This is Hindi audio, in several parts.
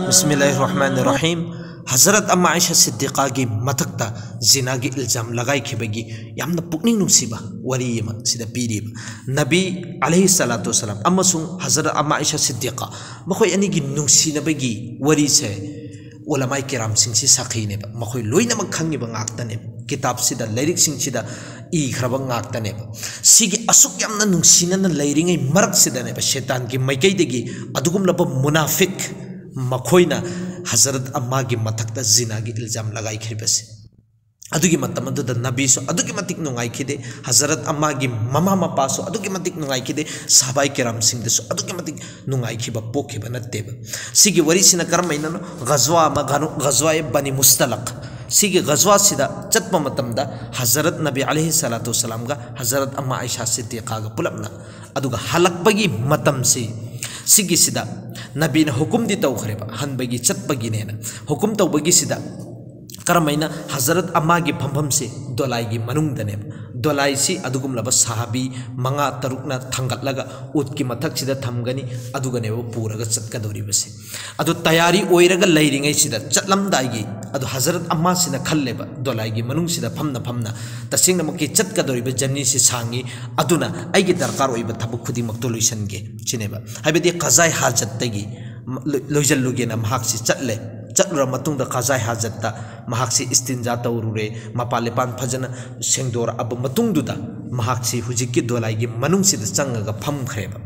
बिस्मिल्लाहिर्रहमानिर्रहीम। हज़रत अम्मा आयशा सिद्दीक़ा की मतकता जिना की इल्ज़ाम लगाई खिबगी यामना पुकनिंग नुसीबा वरी यमा सिदा पीरीब नबी अलैहि सलातु वसलाम अमसुं हज़रत अम्मा आयशा सिद्दीक़ा मखोय अनी की नुसीनबगी वरी से उलमाए किराम सिंसी साखीने मखोय लोइनमक खंगिबा ngaktane किताब सिदा लाइरिक सिंसिदा ई खरबा ngaktane सिगी असुक यामना नुसीनना लाइरिंगै मरक सिदाने शैतान की मैकैदगी अदुगुम लब मुनाफिक मखोयना हज़रत अम्मा की मतकता जिना की इल्ज़ाम लगाई खिबसे अदुगी मतम अदुदा नबीसो अदुगी मतिक नुंगाई खिदे हज़रत अम्मा की ममा मपासो अदुगी मतिक नुंगाई खिदे साहबाई किराम सिंहदसो अदुगी मतिक नुंगाई खिबा पोखिबा नत्तेबा सिगी वरिसिना करमैननो गज़वा बनी मुस्तलक सिगी गज़वा सिदा चत्पा मतमदा हज़रत नबी अलैहि सलातु वसलाम का हज़रत अम्मा आयशा सिद्दीक़ा का पुलपना अदुगा हलकबगी मतम से सिगी सिदा नबी ने हुकुम दी तौखरेबा हनबगी चतबगी ने हुकुम तौबगी सिदा करमैना हज़रत अम्मा की फंफम से दोलाई की मनुंगदने दोलाई सी अदुगुमलब साहबी मंगा तरुकना थंगतलगा उत की मथक सिदा थमगनी अदुगने वो पूरगा चतकदोरिबसे अदु तैयारी ओइरगा लैरिंगै सिदा चतलमदागी अदु हज़रत अम्मा सिना खल्लेबा दोलाई की मनुंग सिदा फमना तसिंगनमकी चतकदोरिबा जर्नी से सांगी अदुना आइगे दरकार ओइबा थबक खुदिमक्तो लोइसनगे चिनेबा हाइबेदि कजाय हाजतगी लोइजल्लुगेना महाक्सि चतले चतुर मतुंग कजाय हाजत्ता महाक्सी इस्तिंजा तौरुरे मपालेपान फजन सेंगदोर अब मतुंगदुदा महाक्सी हुजिकी दोलाई की मनुंग सिदा चंगगा फमखरेबा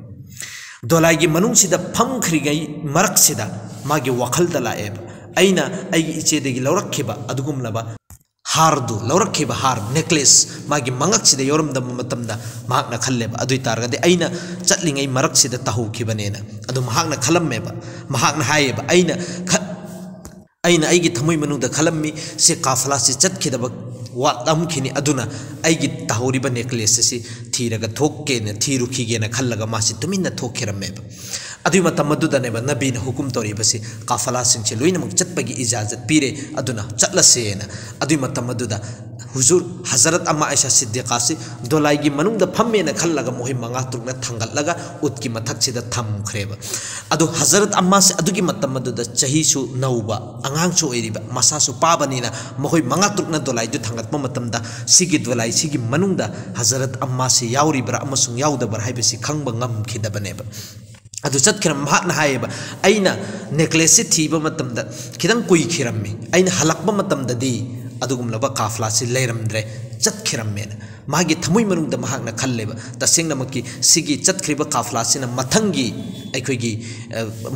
दोलाई की मनुंग सिदा फमखरिगै मरक सिदा मागे वखलदा लाएब अइना अइगी इचेदगी लौरखिबा अदुगुमलबा हारदु लौरखिबा हार नेकलेस मागे मंगक सिदा योरमदम मतमदा महाकना खल्लेबा अदुइ तारगदे अइना चतलिंगै मरक सिदा तहुखिबनेना अदु महाकना खलम्मेबा महाकना हायेबा अइना आइगी थमोय मनुंगदा खलम्मी से काफला से चतखिदबा वातमखिनी अदुना आइगी तहौरिबा नेकलेस से थीरगा थोक्केने थीरुखिगेना खल्लगा मासी तुमिन्ना थोक्खिरम्मेबा अदुइ मतम अदुदनेबा नबीना हुकुम तौरिबसे काफला सिंचे लोइनमक चतपगी इजाजत पीरे अदुना चतलसेना अदुइ मतम अदुदा हुजूर हज़रत अम्मा आयशा सिद्दीक़ा से दोलाई की मनुंगदा फम्मेना खल्लगा मोहि मंगा तुरना थंगतलगा उत की मथक सिदा थमखरेबा अदु हज़रत अम्मा से अदुगी मतम अदुदा चहीसु नौबा अंगांगसु ओइरिबा मसासु पाबनीना मोहि मंगा तुरना दोलाई दु थंगतपा मतमदा सिगी दोलाई सिगी मनुंगदा हज़रत अम्मा से याउरिबरा अमसुंग याउदबरा हाइबेसि खंगबा ngamखिदबनेबा अदु चतखिरम महाकना हायेबा अइना नेकलेस से थीबा मतमदा खिदंग कुइखिरम्मी अइना हलकबा मतमददी अदुगुमलबा काफला से लेरमद्रे चतखिरम्मेना मागी थमुई मनुंगदा महाकना खल्लेबा तसिंगनमकी सिगी चतखरिबा काफला सिना मथंगी अखोगी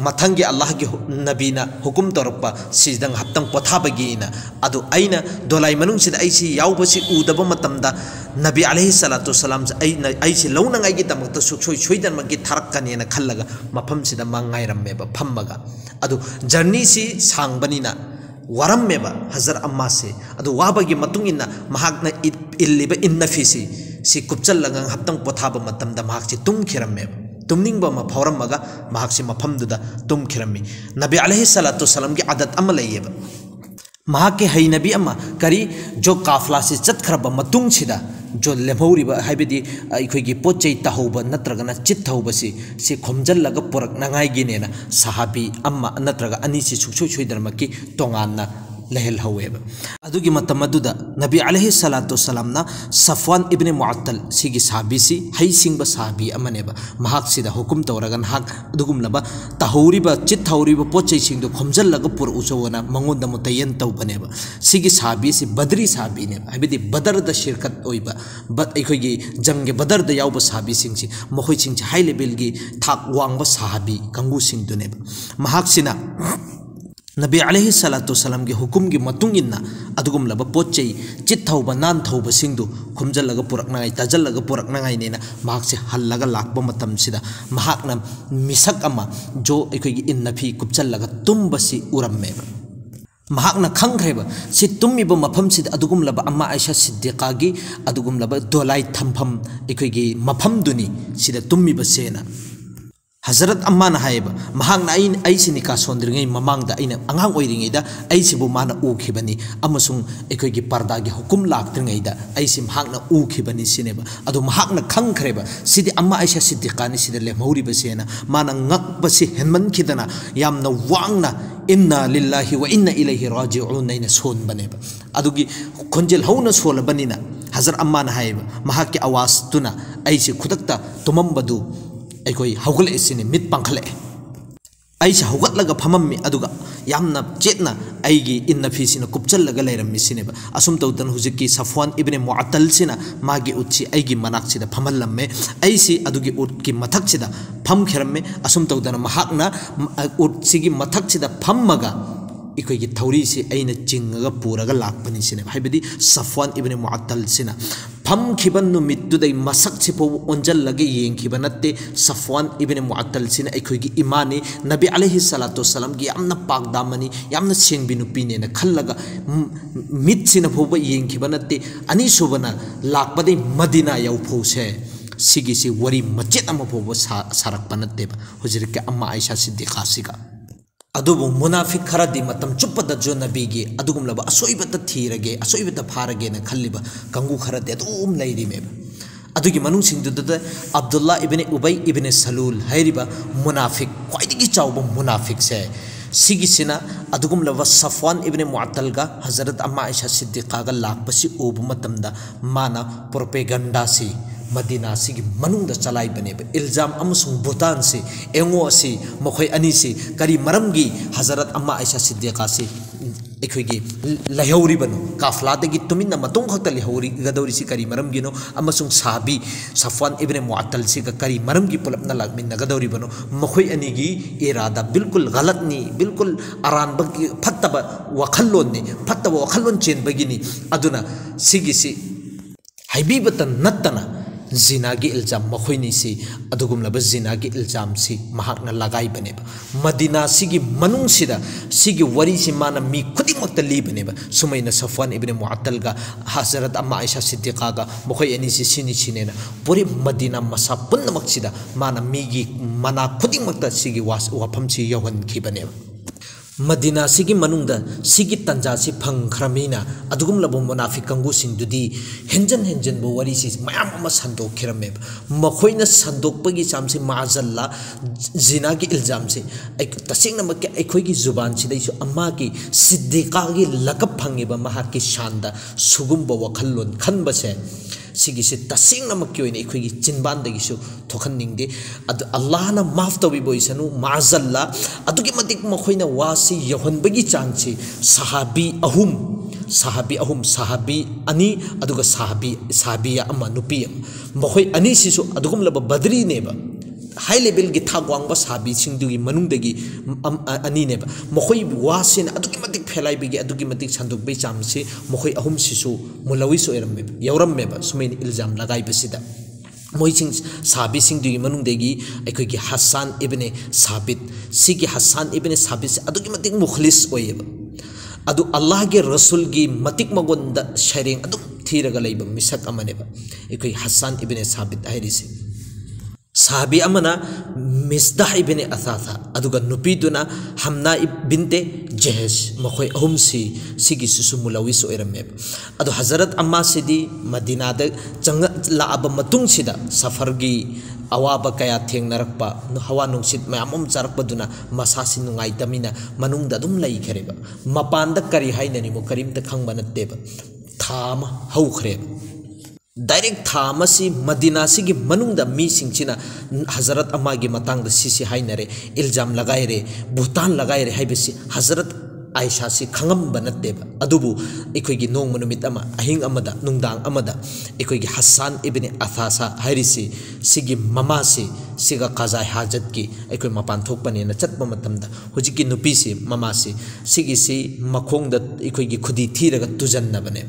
मथंगी अल्लाह की नबीना हुकुम तौरपा सिदंग हप्तंग पोथाबगीना अदु अइना दोलाई मनुंग सिदा आइसी याउबसी उदबा मतमदा नबी अलैहि सलातु वसलाम आइसी लौनंगाइगी तमक्ता सुक्सोय सोइदनमकी थारक्कनेना खल्लगा मफम सिदा मंगाइरम्मेबा फम्मगा अदु जर्नी सी सांगबनीना वरम्मेबा हज़रत अम्मा से अदु वाबगी मतुंगिना महाकना इल्लिबा इन्नफिसी सी कुपचल्लगा हप्तंग पोथाबा मतमदा महाकसी तुमखिरम्मेबा तुमनिंगबा मा फौरम्मगा महाकसी मफमदुदा तुमखिरम्मी नबी अलैहि सलातु वसलाम की आदत अमा लैयेबा महाके है नबी अम्मा करी जो काफला से चतखरबा मतुंग सिदा जो लेमौरिबा हाइबेदि अखोगी पोचै तहौबा नत्रगना चित्थौबसी से खोमजल्लगा पुरकनांगाइगिनेना साहाबी अम्मा नत्रगा अनिसी सुक्सोय सोइदरमकी तोंगानना लहल हवेबा अदुगी मतम अदुदा नबी अलैहि सलातु वसलामना सफवान इब्ने मुअत्तल सिगी साहबीसी हैसिंगबा साहबी अमनेबा महाक सिदा हुकुम तौरगन हाक अदुगुमलबा तहौरिबा चित्थौरिबा पोचैसिंगदो खोमजल्लगा पुरउचोना मंगोंदा मुतयन तौबनेबा सिगी साहबीसी बदरी साहबीनेबा हाइबेदि बदरदा शिरकत ओइबा अखोगी जंगे बदरदा याउबा साहबीसिंगसी मखोइसिंगसी हाई लेवलगी थाक वांगबा साहबी कंगुसिंगदुनेबा महाक सिना नबी अलैहि सलातु वसलाम के हुकुम की मतुंगिना अदुगुमलब पोचै चित्थौबा नान थौबा सिंगदु खुमजल्लगा पुरकनाय तजल्लगा पुरकनाय नेना महाकसे हल्लगा लाकबा मतमसिदा महाकना मिसक अमा जो अखोगी इन्नफी कुपचल्लगा तुम्बसी उरम्मेबा महाकना खंगरेबा सि तुम्मिबा मफमसिदा अदुगुमलब अम्मा आयशा सिद्दीक़ा की अदुगुमलब दोलाई थमफम अखोगी मफमदुनी सिदा तुम्मिबा सेना हज़रत अम्मा हायब महांगना ऐसी निका सोंद्रिंगै ममांगदा अइना अंगांग ओइरिंगैदा ऐसिबु माना उखिबनी अमसुंग एखोगी पर्दागी हुकुम लाक्त्रिंगैदा ऐसि महांगना उखिबनी सिनेबा अदु महांगना खंगखरेबा सिदि अम्मा आयशा सिद्दीक़ानी सिदि लेमहौरिबसेना माना ngakbasi हेनमनखिदना यामना वांगना इन्ना लिल्लाहि व इन्ना इलैहि राजिऊन नैना सोन बनेबा अदुगी खोंजेल हौना सोलबनिना हजरत अम्मा ना हाइबा महाके आवाज तुना ऐसे खुदकता तुमंबदु अखोई हौगलेसिने मित पांखले ऐसे हौगतलगा फमम्मी अदुगा यामना चेतना ऐगी इन्ना फीसिना कुपचलगा लेरम्मिसिनेबा असुम तौदन हुजिकी सफवान इब्ने मुअत्तल सिना मागी उच्ची ऐगी मनाक्सिदा फमल्लम्मे ऐसी अदुगी उटकी मथक्सिदा फम खेरम्मे असुम तौदन महाकना उटसिगी मथक्सिदा फम्मगा इकोई थौरी से ऐना चिंगगा पूरगा लाकपनि सिने हाइबदी सफवान इब्ने मुअत्तल सिना फम खिबन नुमित्तुदै मसक सिपो ओंजल लगे येंखिबा नत्ते सफवान इब्ने मुअत्तल सिना इकोई इमानी नबी अलैहि सलातु वसलाम की यामना पाकदामनी यामना सेंगबि नुपीने न खल्लगा मित सिना फोबा येंखिबा नत्ते अनि सुबना लाकबदे मदीना यौफौसे सिगिसी वरी मचेत अमा फोबा सारकपा नत्तेबा हुजरिके अम्मा आयशा सिद्दीक़ा सिगा अदुबु मुनाफिक खरदी मतम चुप्पद जो नबीगे अदुगुमलब असोइबत थीरगे असोइबत फारगे न खल्लिबा कंगु खरदे अदुम लैरिमे अदुगी मनुसिंगदुद अब्दुल्ला इब्ने उबै इब्ने सलूल हैरिबा मुनाफिक क्वाइदिगी चाउब मुनाफिक से सिगिसिना अदुगुमलब सफवान इब्ने मुअत्तलगा हजरत अम्मा आयशा सिद्दीक़ा गा लाकबसी उब मतमदा माना प्रोपेगंडा सी मदीना सिगी मनुंग चलाई बने इल्जाम अमसुंग भूटान से एंगो से मखोई अनी से करी मरमगी हजरत अम्मा आयशा सिद्दीक़ा से एखोगी लहौरी बनो काफलादगी तुमिन्ना मतों खत लहौरी गदौरी से करी मरमगिनो अमसुंग साबी सफवान इब्ने मुअत्तल से करी मरमगी पुलपना लागमिन गदौरी बनो मखोई अनीगी इरादा बिल्कुल गलत नी बिल्कुल अरानबगी फत्तबा वखल्लोन ने फत्तबा वखल्लोन चेनबगिनी अदुना सिगिसी हाइबीबतन नत्तना जिनागी इल्जाम मखोइनी से अदुगुमलब जिनागी इल्जाम से महाकना लगाई बनेबा मदीना सिगी मनुंग सिदा सिगी वरी से माना मी खुदिमक्ता लीबनेबा सुमैना सफवान इब्ने मुअत्तल गा हजरत अम्मा आयशा सिद्दीक़ा गा मखोइ अनी से सिनी सिनेना पूरी मदीना मसा पुन्नमक सिदा माना मीगी मना खुदिमक्ता सिगी वाफम से यौहन खिबनेबा मदीना सिगी मनुंगदा सिगी तंजा से फंखरमीना अदुगुमलब मुनाफिक कंगु सिंदुदी हेंजन बो वरी से मयाम अमा संदोखिरमे मखोइना संदोकपगी चाम से माजल्ला जिना की इल्जाम से तसेंगनमक के अखोइगी जुबान सिदैसु अम्मा की सिद्दीक़ा की लकब फंगेबा महाकी शानदा सुगुम्ब वखल्लोन खनबसे सिगिसे तसेंगनमक की ओइने अखोइगी चिनबानदगिसु थोखननिंगदे अल्लाह ना माफ तौबिबोइसनु माजल्ला अदुगी मतिक मखोइना वासी यहनबगी चांगसे सहाबी अहुम सहाबी अनी अदुगा सहाबिया अमा नुपी मखोइ अनी सिसु अदुगुमलब बदरी नेबा हाई लेवल की थागवांग साबी सिंधुगी मनुंगदगी अनी नेबा मखोइ वासिन अदुगी मतिक फेलाइबगी अदुगी मतिक संदुकबे चामसे मखोइ अहुम सिसु मुलविस ओइरम्मे यौरम्मेबा सुमैन इल्जाम लगाइबसिदा मोइसिंग साबी सिंधुगी मनुंगदगी अखोइगी हसन इब्ने साबित सिगी हसन इब्ने साबित से अदुगी मतिक मुखलिस ओइबा अदु अल्लाह के रसूल की मतिक मगोंदा शरेंग अदुम थीरगा लैबा मिसक अमनेबा अखोइ हसन इब्ने साबित हाइरिसे साहबी अमना मिस्दाह इब्ने असासा अदुगा नुपीदुना हमना बिनते जहश मखोइ अहुमसी सिगी सुसु मुलविस ओइरमे अदु हजरत अम्मा सिदी मदीना द चंग लाब मतुंग सिदा सफर की अवाब कया थेंगनरकपा हवा नुंसित मयाम चारकपदुना मसासि नुंगाइतमिना मनुंग द दुम लैखरेबा मपान द करी हाइननि मु करीमत खंगबा नत्तेबा थाम हौखरेबा डायरेक्ट थामसी मदीना सिगी मनुंग द मी सिंचिना हजरत अम्मा की मतंग सिसी हाइनरे इल्जाम लगाइरे भूतान लगाइरे हाइबसी हजरत आयशा से खंगम नत्तेबा अदुबु एखोइगी नोंग नुमित अमा अहिंग अमदा नुंगदांग अमदा एखोइगी हसन इब्ने असासा हाइरिसी सिगी ममा से सिगा काजा हाजत की एखोइ मपान थोकपने न चतप मतमदा हुजिकी नुपी से ममा से सिगी से मखोंग द एखोइगी खुदी थीरगा तुजन्नबने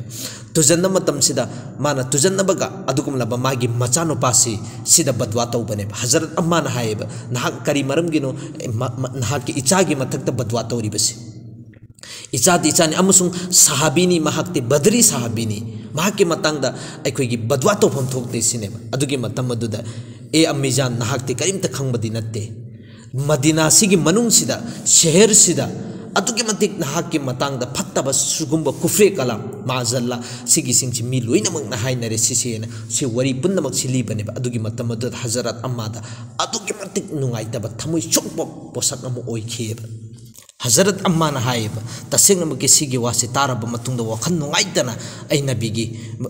तुजन्न मतम सिदा माना तुजन्नबगा अदुगुमलब मागी मचानुपा से सिदा बदवा तौबने हजरत अम्मा न हायब नहा करी मरमगिनो नहा की इचागी मथक्ता बदवा तौरिबसे इचादी इचानी अमसुंग सहाबीनी महाक्ति बदरी सहाबीनी महाके मतंगदा अखोइगी बदवा तौफम थोकते सिनेबा अदुगी मतम अदुदा ए अम्मीजान नहाक्ति करीमता खंगबदी नत्ते मदीना सिगी मनुंग सिदा शहर सिदा अदुगी मतिक नहाके मतंगदा फत्तबा सुगुम्बा कुफ्रे कलाम माजल्ला सिगी सिंगची मी लोइनमक नहाइनरे सिसेना सि वरी पुन्नमक सिलीबनेबा अदुगी मतम अदु हजरत अम्मादा अदुगी मतिक नुंगाइतबा थमुइ सोकप पोसक अमु ओइखेबा हजरत अम्मा हाइब तसेंग सिगी वासे तारब मतुंग वखन नुंगाइतना आई नबीगी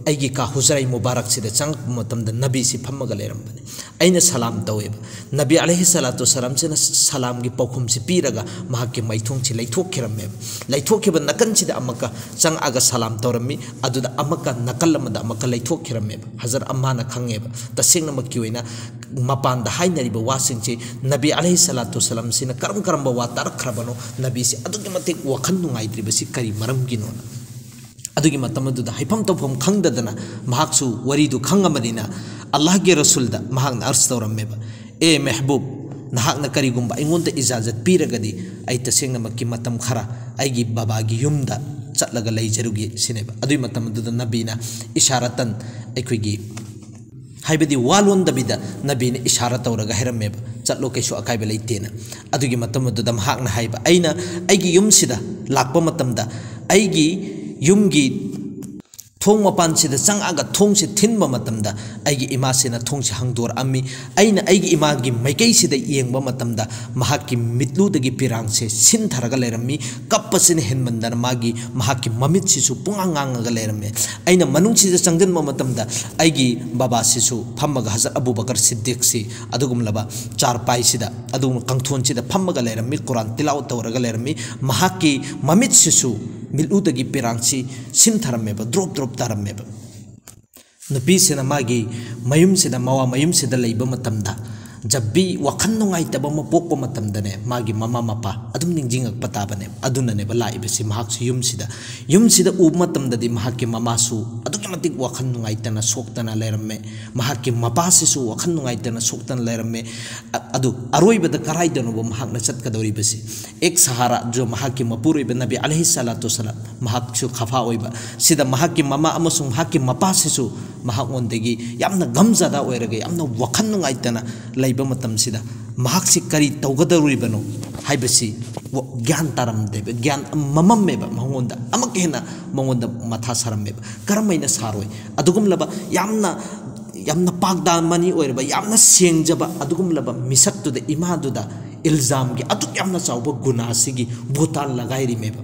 आईगी का हुजराई मुबारक सिद चंग मतमद नबी से फम्मग लेरंबने अइना सलाम तवेब नबी अलैहि सलातु सलाम से सलाम की पौखुम से पीरगा महाके मैथोंग से लैथोखिरमेब लैथोखिब नकन सिद अमका चंग आगा सलाम तौरमी अदुदा अमका नकल अमदा अमका लैथोखिरमेब हजरत अम्मा ना खंगेब तसेंग मक्की ओइना मपान दा हाइनरिब वासिंग से नबी अलैहि सलातु सलाम से करम करम वा तारखरबनो नबी से अदुगी मतेक वखन नुंगाइद्रिबसि करी मरमगिनो अदुगी मतमदुदा हाइफम तोफम खंगदना महाक्सु वरीदु खंगमदिना अल्लाह के रसूल दा महाक अर्ज तौरमेब ए महबूब नहाकना करीगुंबा अइंगोंदा इजाजत पीरगदी आई तसेंगना मक्की मतम खरा आइगी बाबागी युमदा चटलगा लैजरुगी सिनेब अदुई मतमदुदा नबीना इशारतन अखोइगी हाइबदी वालोन दबिदा नबीना इशारा तौरगा हेरमेब चलो कैसु अकाइब लेतेना अदुगी मतमदुदा महाकना हाइबा अइना आइगी युमसिदा लाकपा मतमदा आइगी युमगी थोंग मपान से चंगा थोंग से थिनब मतमदा आइगी इमा से थोंग से हंगदोर अम्मी अइना आइगी इमा की मैकई से येंगब मतमदा महाकी मितलुदगी पिरांग से सिनथरगा लेरम्मी कप्पसिन हेनमंदन मागी महाकी ममित सिसु पुंगांगांगा लेरम्मे अइना मनुंग से चंगदन मतमदा आइगी बाबा सिसु फम्मगा हजरत अबू बकर सिद्दीक से अदुगुमलबा चारपाई सिदा अदुगुम कंथोन सिदा फम्मगा लेरम्मी कुरान तिलाव तौरगा लेरम्मी महाकी ममित सिसु मिलुदगी पिरांसी सिनथरमेब ड्रॉप ड्रॉप तारमेब नुपी से मागी मयुम से मवा मयुम से लेब मतमदा जब भी वखन नुंगाइतब पोप मतमदने मागी ममा मपा अदुम निंजिंगक्पा ताबने अदुननेब लाइबसि महाक्सु युमसिदा उब मतमददि महाकी ममासु अदुगी मतिक वखन नुंगाइतना सोक्तना लेरम्मे महाकी मपासिसु वखन नुंगाइतना सोक्तना लेरम्मे अदु अरोइबदा कराइदनोब महाकना चटकदौरिबसि एक सहारा जो महाकी मपुरोइब नबी अलैहि सलातु सलाम महाक्सु खफा ओइबा सिदा महाकी ममा अमसुंग महाकी मपासिसु महाकोंदगी यामना गमजादा ओइरगे यामना वखन नुंगाइतना लैब मतमसिदा महाक्सि करी तौगदरुइबनो हाइबसि ज्ञान तारमदेब ज्ञान मममेब मंगोंदा अमक हेना मंगोंदा मथा सारमेब करमैना सारोय अदुगुमलबा यामना पागदा मनी ओइरबा यामना सेंगजबा अदुगुमलबा मिसक्तुदा इमादुदा इल्जाम की अदुक यामना चावबा गुनासिगी भूतान लगाइरिमेब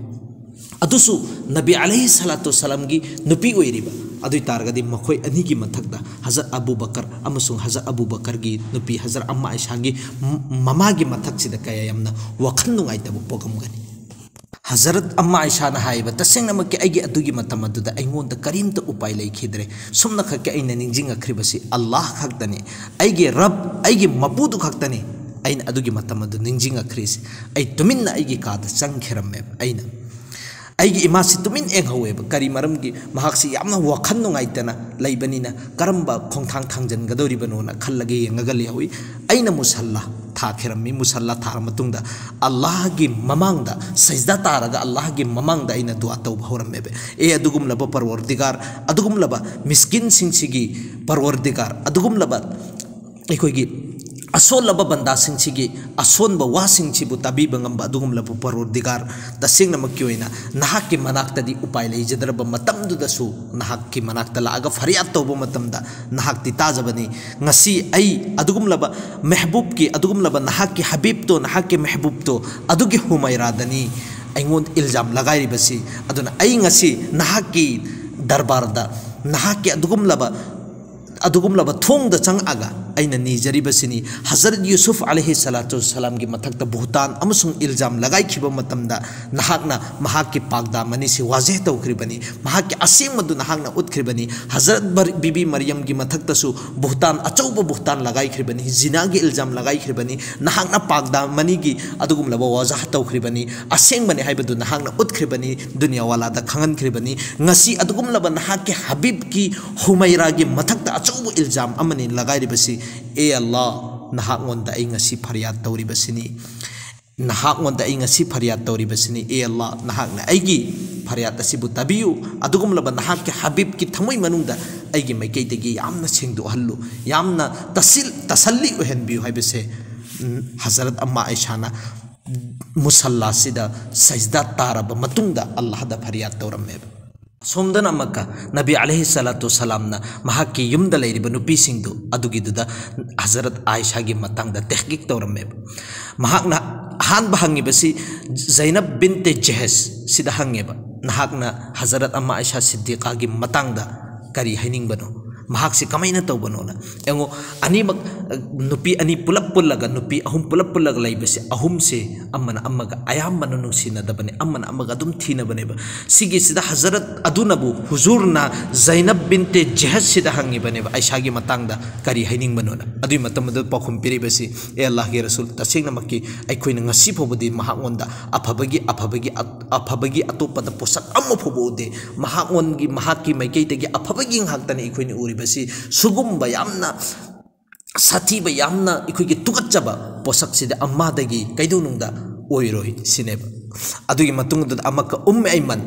अदुसु नबी अलैहि सलातु सलाम की नुपी ओइरिबा अदुई तारगदी मखोय अनी की मथकदा हजरत अबू बकर अमसुंग हजरत अबू बकर की नुपी हजरत अम्मा आयशा की ममा की मथकसिदा कया यामना वखन नुंगाइतब पोगमगनी हजरत अम्मा आयशा ना हाइबा तसेंगनमके आइगी अदुगी मतम अदुदा अइंगोंदा करीमता उपाय लेखिद्रे सुमना खके अइना निंजिंगख्रिबसि अल्लाह खक्तने आइगी रब आइगी मपुदु खक्तने अइना अदुगी मतम अदु निंजिंगख्रिसि अइ तुमिन्ना आइगी कादा चंगखिरमेब अइना आइगी इमासी तुमिन एंगहवेब करी मरम की महाक्सी यामना वखन नुंगाइतना लैबनिना करम्बा खोंथांग थांजनगदौरिबनोना खल्लगे यंगगले हवी अइना मुसल्ला थाखिरम्मी मुसल्ला थार मतुंगदा अल्लाह की ममांगदा सजदा तारगा अल्लाह की ममांगदा अइना दुआ तौबा हौरमेबे ए अदुगुमलबा परवरदिगार अदुगुमलबा मिस्किन सिंगसिगी परवरदिगार अदुगुमलबा अखोइगी असोलब बंदा सिंगसिगी असोनब वासिंगसिबु ताबीब ngamba अदुगुमलबु परवरदिगार तसेंगनमक्की ओइना नाहाक्की मनाक्तदी उपाय लेजदरब मतमदुदसु नाहाक्की मनाक्ता लागा फरियाद तौबा मतमदा नाहाक्ती ताजबनी ngasi ai अदुगुमलबा महबूब की अदुगुमलबा नाहाक्की हबीब तो नाहाक्की महबूब तो अदुगी हुमैरादनी अइंगोन इल्जाम लगाइरिबसि अदुना ai ngasi नाहाक्की दरबारदा नाहाक्की अदुगुमलबा थोंगदा चंगागा अइना निजरिबसिनी हजरत यूसुफ अलैहि सलातु सलाम की मथकता भूतान अमसुंग इल्जाम लगाइखिबा मतमदा नाहाकना महाक्की पागदा मनीसि वाजे तौखरिबनी महाक्की असेंगमदु नाहाकना उतखरिबनी हजरत बीबी मरियम की मथकतासु भूतान अचौबा भूतान लगाइखरिबनी जिना की इल्जाम लगाइखरिबनी नाहाकना पागदा मनीगी अदुगुमलबा वाजा तौखरिबनी असेंगमने हाइबदु नाहाकना उतखरिबनी दुनिया वालादा खंगनखरिबनी ngasi अदुगुमलबा नाहाक्की हबीब की हुमैरा की मथकता अचौबा इल्जाम अमनी लगाइरिबसी ए अल्लाह नहांगोंदा आई ngasi फरियाद तौरिबसिनी नहांगोंदा आई ngasi फरियाद तौरिबसिनी ए अल्लाह नहांगना आईगी फरियाद असिबु तबियु अदुगुमलबा नहांके हबीब की थमोय मनुंदा आईगी मैकैदगी यामना सेंगदोहल्लु यामना तसल्ली ओहनबियु हाइबसे हजरत अम्मा आयशाना मुसल्ला सिदा सजदा तारब मतुंदा अल्लाह दा फरियाद तौरमेब सोमदन अमका नबी अलैहि सलातु सलामना महाकी युमदा लेरिबा नुपीसिंगदु अदुगिदुदा हजरत आयशा गी मतंगदा तहकीक तौरमे महाकना हान बहंगिबसी ज़ैनब बिन्ते जहश सिदा हंगेबा नहाकना हजरत अम्मा आयशा सिद्दीक़ा गी मतंगदा करी हैनिंगबनो महाकसी कमाइना तौबनोना एंगो अनीमक नुपी अनि पुलप पुल्लगा नुपी अहुम पुलप पुल्लगा लैबसे अहुम से अम्मना अम्मगा अयामबन नुसिनदबने अम्मना अम्मगा दुम थीनबनेबा सिगी सिदा हजरत अदुनबु हुजूरना ज़ैनब बिन्ते जहश सिदा हंगिबनेबा आयशागी मतंगदा करी हैनिंगबनोना अदुई मतमद पाखुम पिरिबसी ए अल्लाह के रसूल तसेंगनमकी अखोइना ngasi फोबदि महागोंदा अफबगी अतोपद पोसक अम्म फोबोदे महागोनगी महाकी मैकेतगी अफबगी nghaktani अखोइनि उरिबसी सुगुम्बा यामना साथीबा यामना अखोइगी तुगच्चबा पोसक सिदा अम्मादगी कैदुनुंगदा ओइरोइ सिनेबा अदुगी मतुंगदा अमका ऐमन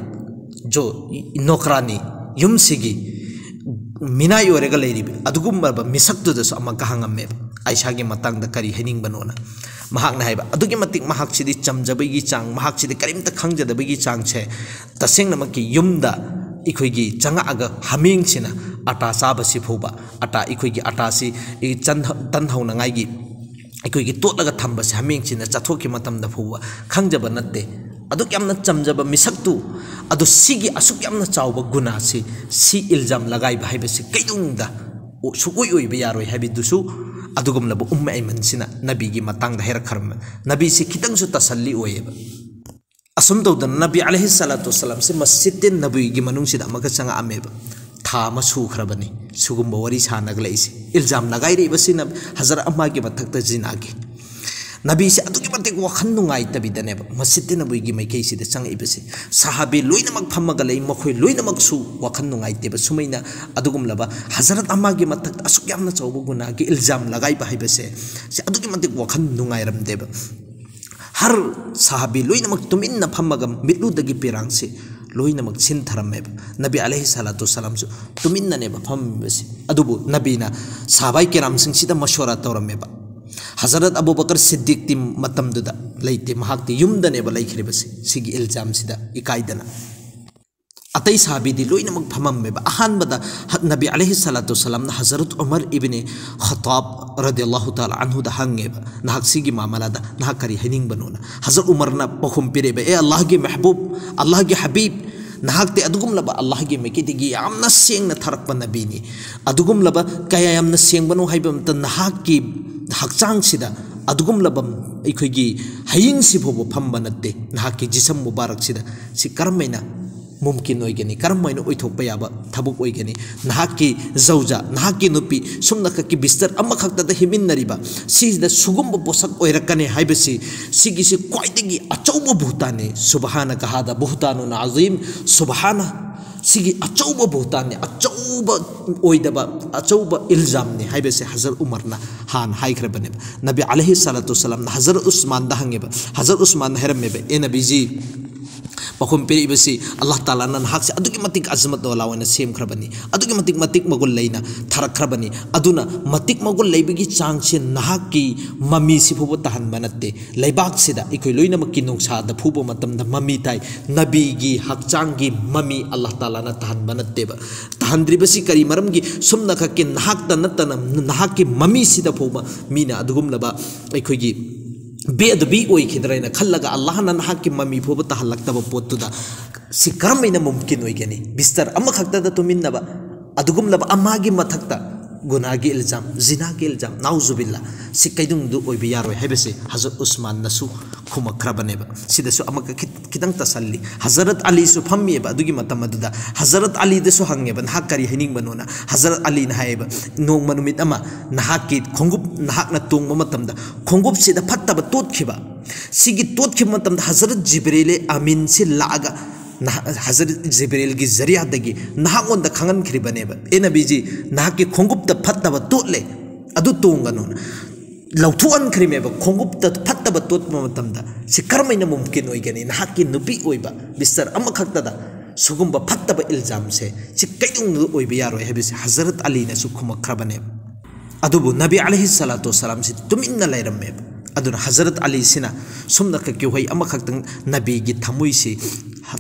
जो नोकरानी युमसिगी मिनाई ओरेगा लेरिबे अदुगुम्बा मिसक्तुदसु अमका हंगम्मे आयशागी मतंगदा करी हैनिंगबनोना महाकना हाइबा अदुगी मतिक महाकसिदी चमजबगी चांग महाकसिदी करिमता खंगजदबगी चांग छे तसेंगनमकी युमदा इखोइगी चंगागा हमिंगसिना अटा चाबसी फौबा अटा इखोइगी अटासी तन्हौनंगाइगी इखोइगी तोटलगा थंबसे हमिंगसिना चथोकी मतमदा फौबा खंगजबा नत्ते अदुक यामना चमजबा मिसक्तु अदु सिगी असुक यामना चावबा गुनासी सी इल्जाम लगाइबा हाइबसे कैदुंगदा सुकोइ ओइबा यारोइ हाइबिदुसु अदुगुमलबा ऐमनसिना नबीगी मतंगदा हेरखरम नबी से खितंगसु तसल्ली ओइबा असुम तौदन नबी अलैहि सलातु वसलाम से मस्जिद नबी की मनुंगसिद अमका चंगा अमेबा था मसुखरबनी सुगुम्बा वरी सानग लैसे इल्जाम लगाइरेबसिना हजर अम्मा की मथक्ता जिनागी नबी से अदुगी मतिक वखन नुंगाइतबिदनेबा मस्जिद नबी की मैकेसिद चंगइबसे साहाबी लोइनमक फम्मगा लै मखोइ लोइनमक सु वखन नुंगाइतेबा सुमैना अदुगुमलबा हजरत अम्मा की मथक्ता असुक यामना चौबा गुनागी इल्जाम लगाइबा हाइबसे से अदुगी मतिक वखन नुंगाइरमदेबा हर साहबी लोइनमक तुमिन्ना फम्मगा मित्लुदगी पिरांगसे लोइनमक सिनथरमेब नबी अलैहि सलातु सलाम सु तुमिन्ननेबा फम्बसे अदुबु नबीना साहाबाई किराम सिंगसिदा मशवरा तौरमेबा हजरत अबू बकर सिद्दीक ति मतमदुदा लैते महाक्ति युमदनेबा लैखिरिबसे सिगी इल्जाम सिदा इकाइदना अतई साहबीदी लोइनमक फममेबा अहानबदा नबी अलैहि सलातु सलाम हजरत उमर इब्ने खत्ताब रदियल्लाहु ताला अन्हु दा हंगेबा नाहक सिगी मामलादा नाहक करी हैनिंगबनोना हजरत उमरना पखुम पिरेबा ए अल्लाह के महबूब अल्लाह के हबीब नाहकते अदुगुमलबा अल्लाह के मेकेदिगी यामना सेंगना थरकपा नबीनी अदुगुमलबा कया यामना सेंगबनो हाइबमता नाहक की हकचांग सिदा अदुगुमलबा अखोइगी हयिंग सिफोबो फम्बा नत्ते नाहक की जिसम मुबारक सिदा सि करमैना मुमकिन होइगनी करमैना ओइथोकपा याबा थबुक ओइगनी नाहकी जौजा नाहकी नुपी सुमनककी बिस्तर अमखक्तदा हिमिन्नरिबा सिदा सुगुम्बा पोसक ओइरकने हाइबसी सिगिसि क्वाइदगी अचौबा भूताने सुबहानका हादा बुहतानुन अजीम सुबहाना सिगी अचौबा भूताने अचौबा ओइदबा अचौबा इल्जामने हाइबसे हजरत उमरना हान हाइख्रबने नबी अलैहि सलातु सलाम हजरत उस्मान दा हंगेबा हजरत उस्मान हेरमेबे ए नबीजी पखुम पेरिबसी अल्लाह ताला ना नाहक से अदुगी मतिक अजमत वालावना सेमख्रबनी अदुगी मतिक मगुल लैना थरख्रबनी अदुना मतिक मगुल लैबगी चांग से नाहक की मम्मी सिफुबो तहन बनते लैबाक सिदा इखोइ लोइनमकी नोंसादा फुबो मतमदा मम्मी ताई नबीगी हकचांगी मम्मी अल्लाह ताला ना तहन बनतेबा तहनद्रिबसी करी मरमगी सुमनका के नाहक तनतन नाहक की मम्मी सिदा फुबा मीना अदुगुमलबा इखोइगी बेदबी ओइखिद्रैना खल्लगा अल्लाह ना नाहकी मम्मी फोब तहल्लक्तबा पोतुदा सि करमैना मुमकिन ओइगनी बिस्तर अमखक्तदा तुमिन्नबा अदुगुमलबा अम्मागी मथक्ता गुनागी इल्जाम जिनागी इल्जाम नाउजुबिल्ला सि कैदुंगदु ओइबि यारोय हाइबसे हजरत उस्मान नसु खुमख्रबनेबा सिदसु अमक खितंग तसल्ली हजरत अली सु फम्मीबा अदुगी मतमदुदा हजरत अली दसु हंगेबा नाहक करी हैनिंगबनोना हजरत अली ना हाइबा नोंग मनुमित अमा नाहकी खोंगुप नाहकना तोंगबा मतमदा खोंगुप सिदा फत्तबा तोतखिबा सिगी तोतखिबा मतमदा हजरत जिब्रील आमीन से लागा हजरत जिब्रील की जरिया दगी नाहकोंदा खंगन खरिबनेबा ए नबीजी नाहकी खोंगुप्ता फत्तबा तोतले अदु तोंगनो लौथुअन खरिमेबा खोंगुप्ता फत्तबा तोतबा मतमदा सि करमैना मुमकिन ओइगनी नाहकी नुपी ओइबा बिस्तर अमखक्तदा सुगुम्बा फत्तबा इल्जाम से सि कैदुंग ओइबा यारोय हाइबसे हजरत अली ना सुखुमख्रबने अदुबु नबी अलैहि सलातु वसलाम से तुमिन्ना लैरमेबा अदुना हजरत अली सिना सुमनका क्योहै अमखक्तंग नबी की थमुई से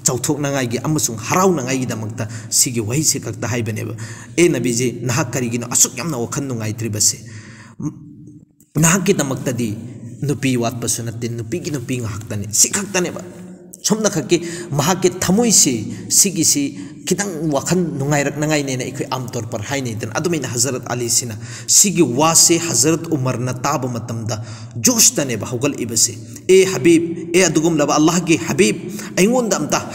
चौथोकनांगाई अमसुंग हराउनांगाई दमक्ता सिगी वही से कक्ता हाइबनेबा ए नबीजी नाहक करिगिनो असुक यामना वखन नुंगाइत्रिबसे नाहक की दमक्तदी नुपी वातपसु नत्ते नुपीगी नुपी ngahaktani सिखक्तनेबा somna khaki mahake thamoi si kitang wakhan nungairak nangai ne na ikoi amtor par haine den adumaina Hazrat Ali sina sigi wase Hazrat Umar na taba matamda josh tane ba hogal ibase e Habib e adugum laba Allah ki Habib aingonda amta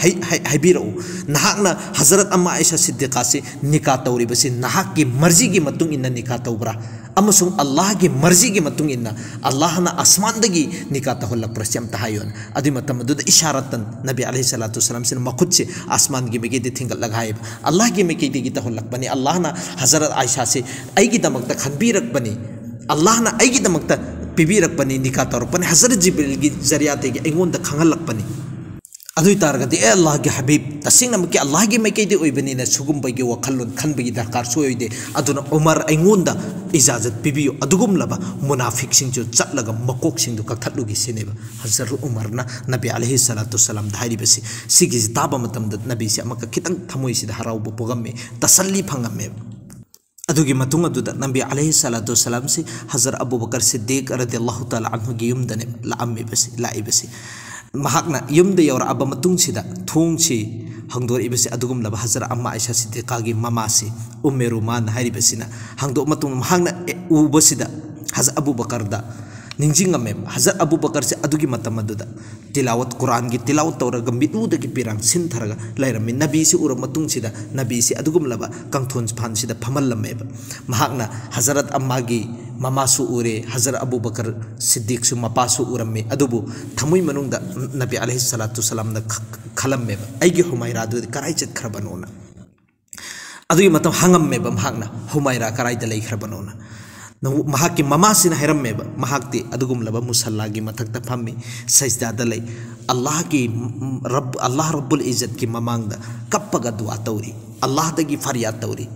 haibiro nahakna Hazrat Amma Aisha Siddiqa se nikah tawri base nahak ki marzi ki matung inna nikah tawbra amasung Allah ki marzi ki matung inna Allah na asman dagi nikah tahulak prasyam tahayon adi matam du isharatan Nabi alaihi salatu wasalam sin makhud se asman ki bege de thingal लगाए अल्लाह की में कई की तहलक बने अल्लाह ना हजरत आयशा से आई की दमकता खनबीरक बने अल्लाह ना आई की दमकता पिबीरक बने निकाह तौर पर हजरत जिब्रील की जरिया ते के एंगोन द खंगलक बने अदुई तारगदि ए अल्लाह के हबीब तसिंग नम के अल्लाह की में कई दे ओइ बने न सुगुम बगे वखलन खन बगे दरकार सोय दे अदुना उमर एंगोन द इजाजत पिबियो अदुगुम लबा मुनाफिक सिंग जो चटलगा मकोक सिंग दु कथलुगी सिनेबा हजरत उमर ना नबी अलैहि सलातु सलाम धारी बसी सिगी ताबा मतम द नबी से अमक खितंग थमोइ सिदा हराउ बो पोगमे तसल्ली फंगमे अदुगी मतुंग अदुदा नबी अलैहि सलातु सलाम से हजरत अबू बकर सिद्दीक रदियल्लाहु ताला अन्हु गी युमदने लाअम्मे बसी लाई बसी महाकना युमदे यौर अब मतुंग सिदा थोंग छि हंगदोर इबसे अदुगुम लब हजरत अम्मा आयशा सिद्दीका गी ममा से उम्मे रुमान हारि बसिना हंगदो मतुंग महाकना उबसिदा हजरत अबू बकर दा निंजिंगमे हजरत अबू बकर से अदुगी मतम अदुदा तिलावत कुरान की तिलावत तौरगा मिदुदगी पिरांग सिनथरगा लैरमी नबी से उर मतुंग सिदा नबी से अदुगुम लब कंथोन फान सिदा फमलमे महाकना हजरत अम्मा गी ममा सु उरे हजरत अबू बकर सिद्दीक सु मपा सु उरमे अदुबु थमुई मनुंग नबी अलैहि सलातु सलाम द खलमे आइगे हुमायरा दु कराई चत खरबनोना अदुगी मतम हंगमे महाकना हुमायरा कराई द लै खरबनोना महाकी ममा सिना हैरमे महाकती अदुगुम लब मुसल्ला की मथक फमी सजदा दलै अल्लाह की अल्लाह रब्बुल इज्जत की ममांग द कप्पगा दुआ तौरी अल्लाह दगी फरियाद तौरी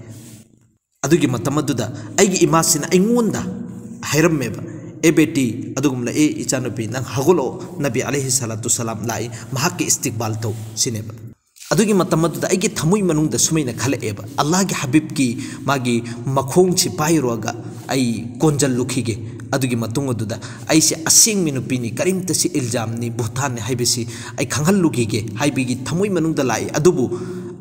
अदुगी मतमदुदा आइगी इमा सिना ऐंगोंदा हैरमे ए बेटी अदुगुम ल ए इचानुपी नंग हगुलो नबी अलैहि सलातु सलाम लाई महाकी इस्तिकबाल तौ सिनेबा अदुगी मतमदुदा आइगी थमुई मनुंग द सुमैना खलएबा अल्लाह की हबीब की मागी मखोंग छि पाइरोगा आई कोंजल लुखीगे अदुगी मतुंग अदुदा आइसे असेंग मिनुपीनी करिमत से इल्जाम नि बुथान हाइबेसी आई खंगल लुगीगे हाइबिगी थमुई मनुंग द लाई अदुबु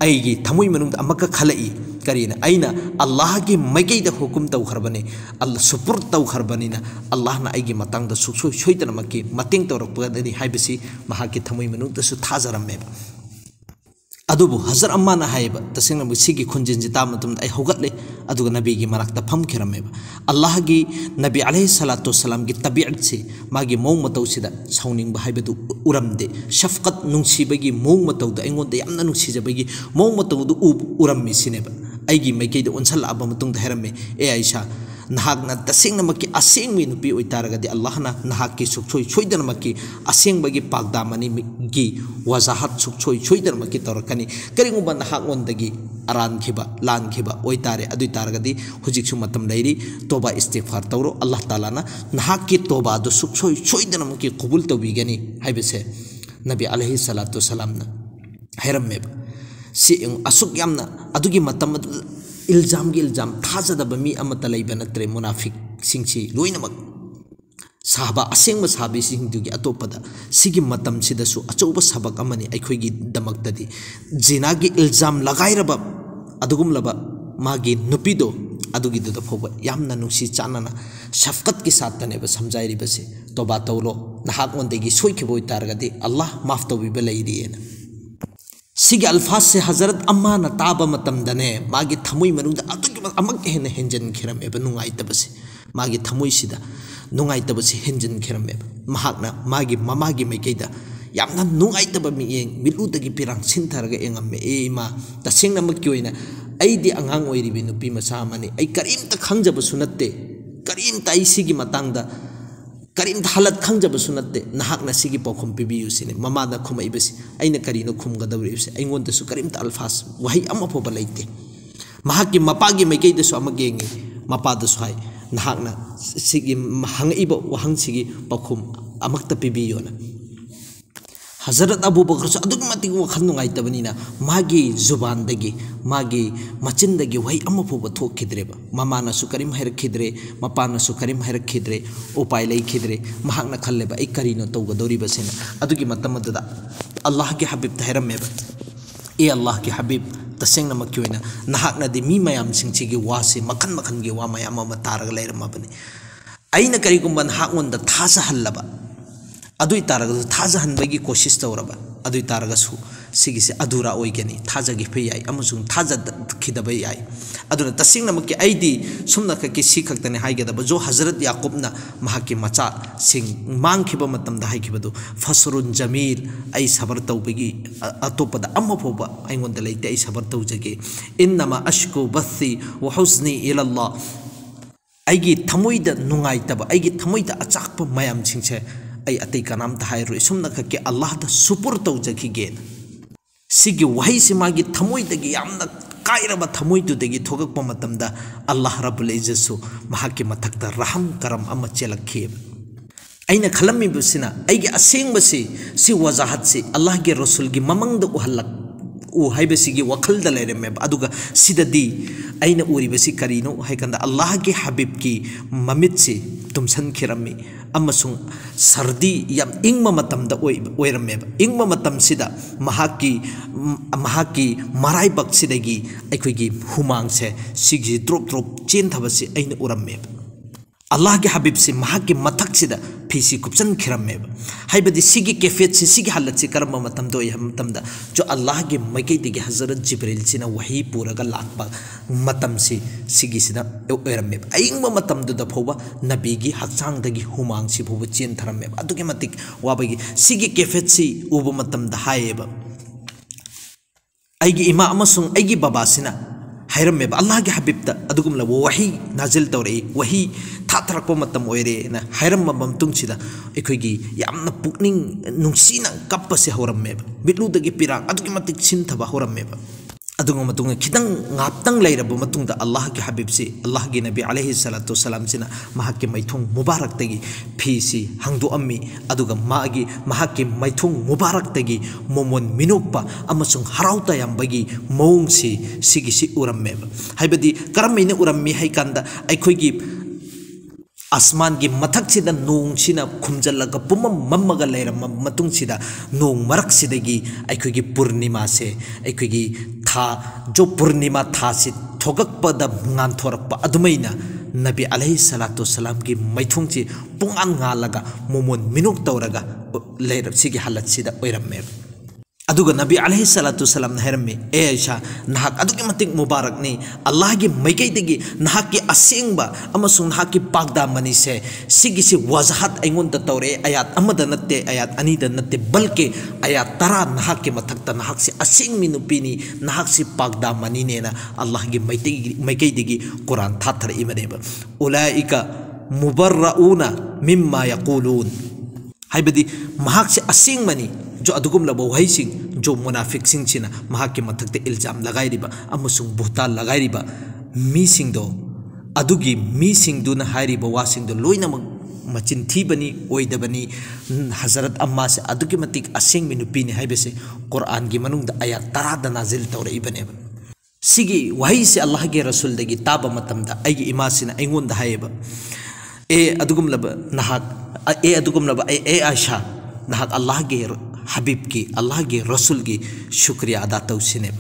आइगी थमुई मनुंग द अमक खलई करीना आइना अल्लाह की मैगै द हुकुम तौ खरबने अल्लाह सुपुर तौ खरबनिना अल्लाह ना आइगी मतंग द सुसो सोइदनमकी मतेंग तौरपदनि हाइबेसी महाकी थमुई मनुंग द सु थाजरमे अदुबु हजर अम्मा ना हाइबा तसेंगना मुसिगी खुंजिन जिता मतम आई होगतले अदुगा नबी की मरकता फम खिरमेबा अल्लाह की नबी अलैहि सलातु सलाम की तबीयत से मागी मौंग मतौ सिदा साउनिंग हाइबदु उरमदे शफकत नुंसीबगी मौंग मतौ द एंगोंदे यामना नुंसीजबगी मौंग मतौ दु उरम्मी सिनेबा आइगी मैकेद उनसल अब मतुंग धरमे ए आयशा नहाकना तसेंगनमकी असेंगमी नुपी ओइतारगदि अल्लाहना नहाकी सुखसोय सोइदनमकी असेंगबगी पागदामनी गी वजाहत सुखसोय सोइदनमकी तौरकनी करिंगुबा नहाकोंदगी अरानखिबा लानखिबा ओइतारे अदुइ तारगदि हुजिकसु मतम लैरी तोबा इस्तिगफार तौरो अल्लाह ताला ना नहाकी तोबा दु सुखसोय सोइदनमकी कबूल तौबिगनी हाइबसे नबी अलैहि सलातु सलामना हैरमे सि असुक यामना अदुगी मतम इल्जाम की इल्जाम थाजदब मी अमत लैब नत्रे मुनाफिक सिंगसी लोइनमक साहबा असेंग साबी सिंगदुगी अतोपदा सिगी मतम सिदसु अचौब सबक अमनि अखोइगी दमक्तदी जिनागी इल्जाम लगाइरब अदुगुम लब मागी नुपीदो अदुगी दुद फोब यामना नुसी चानना शफकत की साथ तनेब समझाइरिबसे तोबा तौलो नहाक ओंदेगी सोइखिबोय तारगदी अल्लाह माफ तौबिबे लैरिएना सिगे अल्फाज से हजरत अम्मा न ताब मतमदने मागी थमुई मनुंग अदुगी अमक हेन हेंजन खिरमेब नुंगाइतबसे मागी थमुई सिदा नुंगाइतबसे हेंजन खिरमेब महाकना मागी ममागी मैकेदा यामना नुंगाइतब मियेंग मिलुदगी पिरांग सिनथरगा एंगमे ए इमा तसेंगनमकी ओइना अइदि अंगांग ओइरिबि नुपी मसा माने आई करीमता खंगजबसु नत्ते करीमता आई सिगी मतंगदा करीमता हालत खंगजबसु नत्ते नहाकना सिगी पौखुम पिबियु सिने ममादा खुमैबसि अइना करीनो खुमगदबरिबसे अइंगोंदसु करीमता अल्फाज वही अमा फोबा लैते महाकी मपागी मैकेदसु अमगेंगे मपादसु हाय नहाकना सिगी हंगइबो वहंग सिगी पौखुम अमक्ता पिबियोना हजरत अबू बकर वखल नुंगाइतबनीना मागी जुबानदगी मागी मचिनदगी वही अमफुब थोखिद्रेब ममानसु करिम हैरखिद्रे मपानसु करिम हैरखिद्रे उपाय लेखिद्रे महाकना खल्लेबा आई करिनो तौगदोरिबसेना अदुगी मतमददा अल्लाह के हबीब हैरमेब ए अल्लाह के हबीब तसेंगना मक्की ओइना नहाकनादि मी मयाम सिंचिगी वासे मखन मखनगी वा मयाम अमा तारग लेरमबनी अइना करिगुंबा नहाकनदा थाजहल्लबा अदुई तारगसु थाजहनबगी कोशिश तौरबा अदुई तारगसु सिगिसे अधूरा ओइगनी थाजगी फे याई अमसुंग थाजखिदबा याई अदुना तसिंगनमक्की आइदी सुमना ककी सिखक्तने हाइगदबा जो हजरत याकूबना महाकी मचा सिंग मांगखिबा मतमदा हाइखिबदु फसरुन जमील आई सबर तौबगी अतोपदा अमफोबा आइंगोंदा लेते आई सबर तौजगे इन्नमा अश्कु बथी व हुस्नी इलल्लाह आइगी थमोइदा नुंगाइतबा आइगी थमोइदा अचाकपा मयाम सिंगसे आई अतै कनाम तहायरु सुमना कके अल्लाह दा सुपुर तौजखिगे सिगी वही से मागी थमोइदगी यामना कायरबा थमोइदुदगी थोगकपा मतमदा अल्लाह रब्बुल इज्जतसु महाकी मथक्ता रहम करम अमा चेलखिब अइना खलमिबसिना आइगे असेंगबसि सि वजाहत से अल्लाह के रसूल की ममंगद उहल्लक उ हाइबसिगी वखलदा लेरमेब अदुगा सिददी अइना उरिबसि करिनो हाइकंदा अल्लाह के हबीब की ममित से तुमसन खिरमी अमसुंग सर्दी याम इंगमा मतमदा ओइरमेब इंगमा मतमसिदा महाकी मराइबक्सिदगी अखोइगी हुमांग से सिगी ड्रॉप ड्रॉप चेन थबसि अइना उरमेब अल्लाह के हबीब से महाकी मथक्सिदा फीसी कुपसन खिरमेब हाइबदी सिगी कैफियत से सिगी हालत से करम मतमदो मतमदा जो अल्लाह के मैकैदगी हजरत जिब्रील सिना वही पूरगा लाकपा मतम से सिगी सिदा ओइरमेब अइंगबा मतमदुदा फोबा नबीगी हक्चांगदगी हुमांग से फोबा चेन थरमेब अदुगे मतिक वाबगी सिगी कैफियत से उब मतमदा हायेबा अइगी इमा अमसुंग अइगी बाबा सिना हैरमेब अल्लाह के हबीबता अदुगुमला वही नाजिल तौरई वही थाथरको मतम ओइरे ना हैरमबम तुंगसिदा एखोइगी यामना पुकनिंग नुंसीना कप्पसे हौरमेब मिटलुदगी पिरांग अदुगी मतिक सिनथबा हौरमेब अदुगो मतुंग खितंग ngaптang leirabo matungda Allah के हबीब से अल्लाह के नबी अलैहि सलातु सलाम सिना महाके मैथुंग मुबारक तगी फीसी हंगदो अम्मी अदुगा मागी महाके मैथुंग मुबारक तगी मोमोन मिनुक्पा अमसुंग हराउता यामबगी मौंगसी सिगिसी उरम्मेब हाइबदी करमैने उरम्मी हाइकांदा अखोइगी आसमान की मथक सिदा नोंग सिना खुमजलगा पुमम मम्मगा लेरम मतुंग सिदा नोंग मरक सिदगी अखोइगी पूर्णिमा से अखोइगी था जो पूर्णिमा था से थोगकपदा nganthorpa adumaina नबी अलैहि सलातु सलाम की मैथुंग से पुंगान ngalага मोमोन मिनुक तौरगा लेर सिगी हालत सिदा ओइरम्मे अदुगा नबी अलैहि सलातु सलाम हैरमे ए आयशा नहाक अदुगी मतिक मुबारक ने अल्लाह की मैकैदगी नहाक की असेंगबा अमसुंग नहाक की पाकदा मनी से सिगी से वजहत अइंगोंदा तौरे आयात अमदा नत्ते आयात अनीदा नत्ते बल्कि आयात तरा नहाक के मथक्ता नहाक से असेंग मिनुपीनी नहाक से पाकदा मनी नेना अल्लाह की मैकैदगी कुरान थाथर इमनेबा उलाइका मुबर्रऊना मिम्मा यक़ूलून हाइबदी महाक से असेंग मनी जो अदुगुम लबो वहीसिंग जो मुनाफिक सिंग सिना महाके मथक्ते इल्जाम लगाइरिबा अमसुंग बुहता लगाइरिबा मीसिंगदो अदुगी मीसिंगदुना हाइरिबा वासिंगदो लोइनमक मचिन थीबनी ओइदबनी हजरत अम्मा से अदुगी मतिक असेंग मिनुपीनी हाइबसे कुरान की मनुंगदा आयात 10 दा नाजिल तौरइबनेबा सिगी वही से अल्लाह के रसूल दगी ताबा मतमदा अइगी इमा सिना अइंगोंदा हाइबा ए अदुगुम लब नहाक ए अदुगुम लब ए आयशा नहाक अल्लाह के हबीब की अल्लाह के रसूल की शुक्रिया अदा तौसिनेब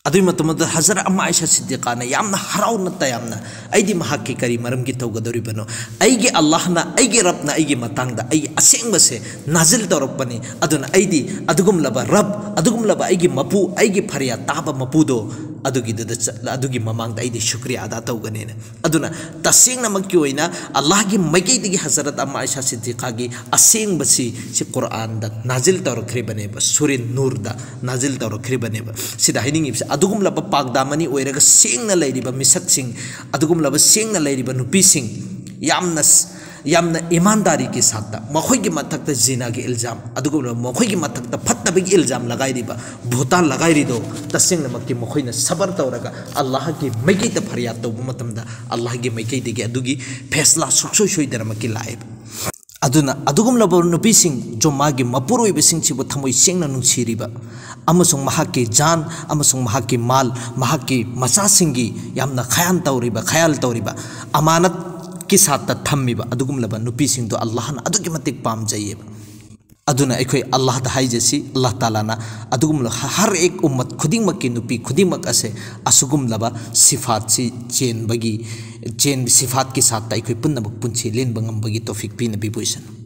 अदुई मतमद हजरत अम्मा आयशा सिद्दीक़ा ने यामना हराउना तयामना अइदी महाकी करी मरम की तौगदोरिबनो अइगे अल्लाहना अइगे रबना अइगे मतंगदा अइ असेंगबसे नाजिल तौरपनी अदुना अइदी अदुगुम लब रब अदुगुम लब अइगे मपू अइगे फरिया ताबा मपूदो अदुगी ममांगदा अइदी शुक्रिया अदा तौगनेना अदुना तसेंगनमक्की ओइना अल्लाह की मैकैदगी हजरत अम्मा आयशा सिद्दीक़ा की असेंगबसी सि कुरान दा नाजिल तौरख्रिबने सूरह नूर दा नाजिल तौरख्रिबने सिदा हाइनिंगिबसे अदुगुम लब पाकदामनी ओइरगा सेंगना लैरिबा मिसकसिंग अदुगुम लब सेंगना लैरिबा नुपीसिंग यामना ईमानदारी के साथ मखोइगी मथक्ता जिना के इल्जाम अदुगुम मखोइगी मथक्ता फत्तबगी इल्जाम लगाइरिबा भूता लगाइरिदो तसेंगनमक्की मखोइना सबर तौरगा अल्लाह की मैकैदा फरियाद तौबा मतमदा अल्लाह की मैकैदगी अदुगी फैसला सुक्सोय सोइदरमक्की लाइब aduna adugumlaba nupising jo magi mapuroibising chibu thamoi sengna nungchiriba amasung mahaki jan amasung mahaki mal mahaki machasingi yamna khayal tawriba amanat ki satta thammiba adugumlaba nupising do Allah na adugi matik pamjayeba aduna ekhoi Allah da haijasi Allah taala na adugumla har ek ummat khuding mak ki nupi khuding mak ase asugumlaba sifat si chen sifat ki satta ekhoi punna punchi len bangam bagi tofik pi nabi boisan